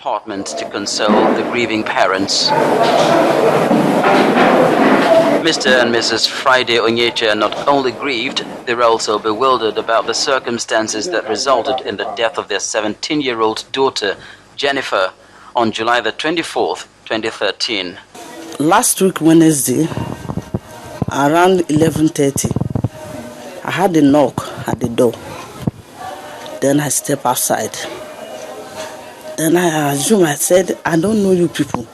apartment to console the grieving parents. Mr. and Mrs. Friday Onyeche are not only grieved, they're also bewildered about the circumstances that resulted in the death of their 17-year-old daughter, Jennifer, on July the 24th, 2013. Last week, Wednesday, around 11:30, I had a knock at the door. Then I stepped outside. Then I assumed, I said, I don't know you people.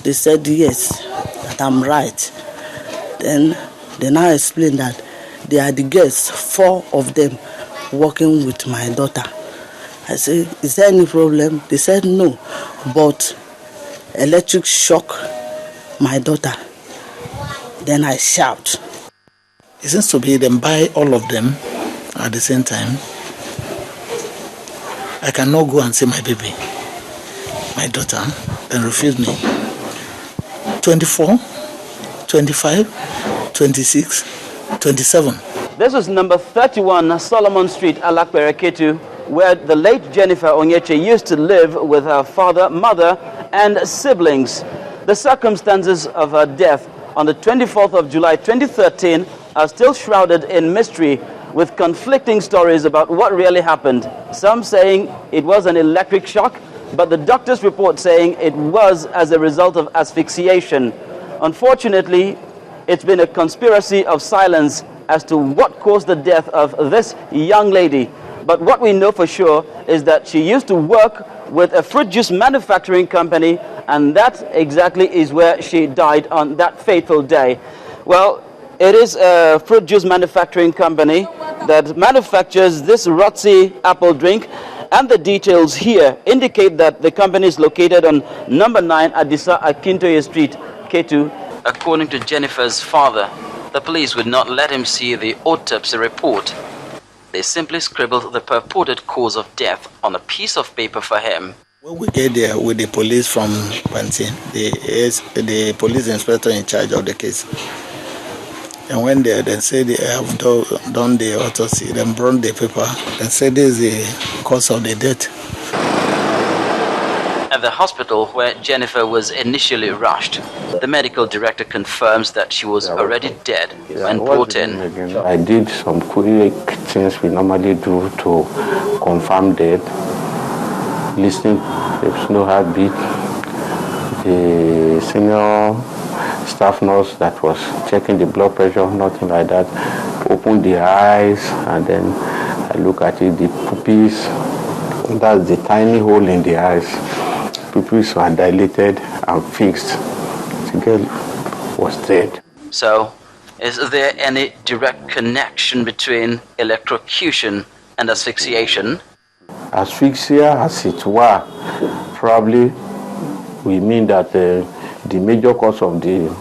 They said, yes, that I'm right. Then I explained that they are the guests, 4 of them, working with my daughter. I said, is there any problem? They said, no, but electric shock my daughter. Then I shout. It seems to be them buy all of them at the same time. I cannot go and see my baby, my daughter, and refuse me. 24, 25, 26, 27. This is number 31 Solomon Street, Alakpere, Ketu, where the late Jennifer Onyeche used to live with her father, mother, and siblings. The circumstances of her death on the 24th of July 2013 are still shrouded in mystery, with conflicting stories about what really happened. Some saying it was an electric shock, but the doctor's report saying it was as a result of asphyxiation. Unfortunately, it's been a conspiracy of silence as to what caused the death of this young lady. But what we know for sure is that she used to work with a fruit juice manufacturing company, and that exactly is where she died on that fateful day. Well, it is a fruit juice manufacturing company that manufactures this Rotsi apple drink, and the details here indicate that the company is located on number 9 Adisa Akintoye Street, Ketu. According to Jennifer's father, the police would not let him see the autopsy report. They simply scribbled the purported cause of death on a piece of paper for him. When we get there with the police from Pantin, the police inspector in charge of the case, and when they say they have done the autopsy, then brought the paper and said this is the cause of the death. At the hospital where Jennifer was initially rushed, the medical director confirms that she was already dead when brought in. I did some quick things we normally do to confirm death. Listening, there's no heartbeat. The senior staff nurse that was checking the blood pressure, nothing like that, opened the eyes, and then I look at it, the pupils, that's the tiny hole in the eyes. Pupils were dilated and fixed. The girl was dead. So, is there any direct connection between electrocution and asphyxiation? Asphyxia, as it were, probably we mean that the major cause of the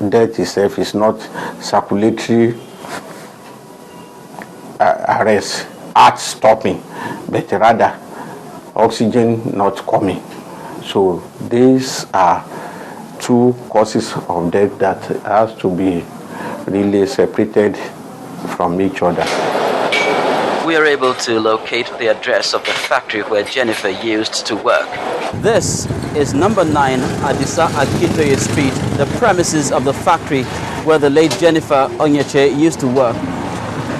death itself is not circulatory arrest, heart stopping, but rather oxygen not coming. So these are 2 causes of death that has to be really separated from each other. We are able to locate the address of the factory where Jennifer used to work. This is number 9 Adisa Akintoye Street, the premises of the factory where the late Jennifer Onyeche used to work.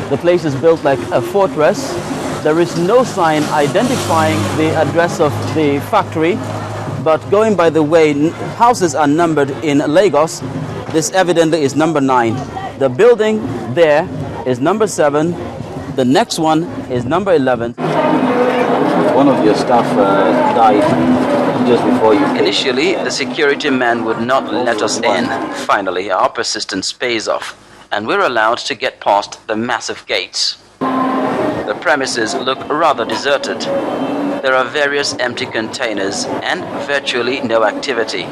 The place is built like a fortress. There is no sign identifying the address of the factory, but going by the way houses are numbered in Lagos, this evidently is number 9. The building there is number 7. The next one is number 11. One of your staff died just before you came. Initially, the security man would not let us in. Finally, our persistence pays off, and we're allowed to get past the massive gates. The premises look rather deserted. There are various empty containers and virtually no activity.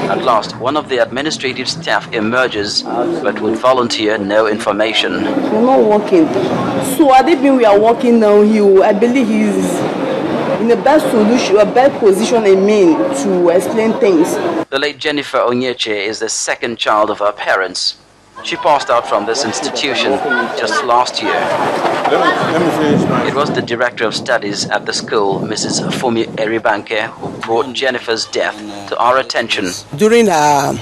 At last, one of the administrative staff emerges, but would volunteer no information. We're not working. So I think we are working now. I believe he is in a bad solution, a bad position, to explain things. The late Jennifer Onyeche is the second child of her parents. She passed out from this institution just last year. Let me finish. It was the director of studies at the school, Mrs. Fumi Eribanke, who brought Jennifer's death to our attention. During her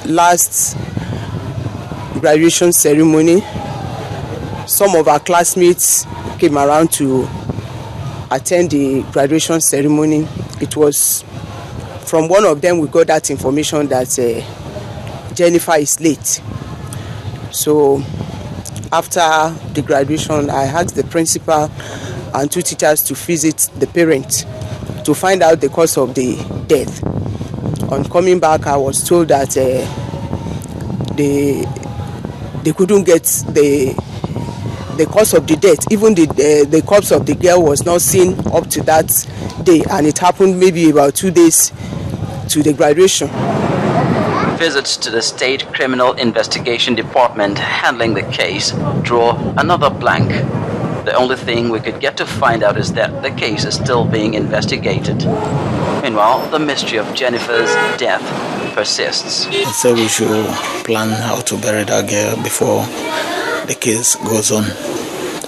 last graduation ceremony, some of our classmates came around to attend the graduation ceremony. It was from one of them we got that information that Jennifer is late. So after the graduation, I asked the principal and 2 teachers to visit the parents to find out the cause of the death. On coming back, I was told that they couldn't get the cause of the death. Even the corpse of the girl was not seen up to that day, and it happened maybe about 2 days to the graduation. Visits to the State Criminal Investigation Department handling the case draw another blank. The only thing we could get to find out is that the case is still being investigated. Meanwhile, the mystery of Jennifer's death persists. So we should plan how to bury that girl before the case goes on.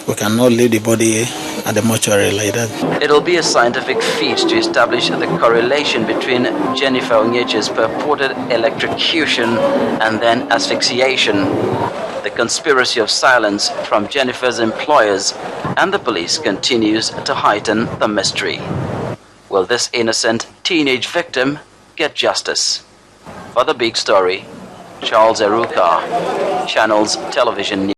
We cannot leave the body at the mortuary like that. It'll be a scientific feat to establish the correlation between Jennifer Onyeche's purported electrocution and then asphyxiation. The conspiracy of silence from Jennifer's employers and the police continues to heighten the mystery. Will this innocent teenage victim get justice? For The Big Story, Charles Eruka, Channels Television News.